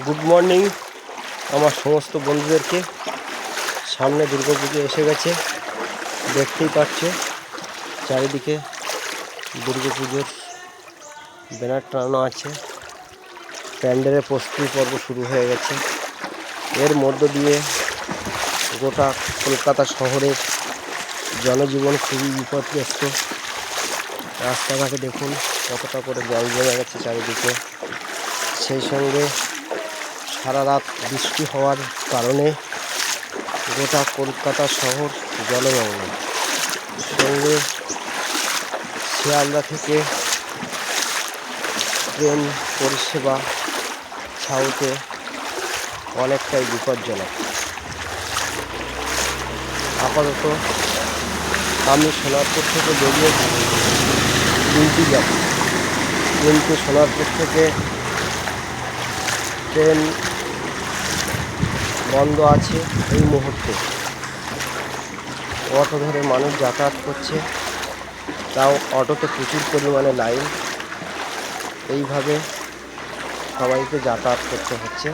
Good morning আমার সমস্ত বন্ধুদেরকে। সামনে দুর্গাপুজো এসে গেছে, দেখতেই পাচ্ছ চারিদিকে দুর্গাপুজোর ব্যানার টানানো আছে। প্যান্ডেলের প্রস্তুতি পর্ব শুরু হয়ে গেছে। এর মধ্য দিয়ে গোটা কলকাতা শহরের জনজীবন খুবই বিপর্যস্ত। রাস্তাঘাটে দেখুন কতটা করে জল জমে গেছে চারিদিকে। সেই সঙ্গে সারা রাত বৃষ্টি হওয়ার কারণে গোটা কলকাতা শহর জলমগ্ন। সঙ্গে শিয়ালদা থেকে ট্রেন পরিষেবা সাউথে অনেকটাই বিপজ্জনক। আপাতত আমি সোনারপুর থেকে বেরিয়ে ডিউটি যাব, কিন্তু সোনারপুর থেকে ট্রেন বন্ধ আছে এই মুহূর্তে। অটো ধরে মানুষ যাতায়াত করছে, তাও অটোতে প্রচুর পরিমাণে লাইন। এইভাবে সবাইকে যাতায়াত করতে হচ্ছে।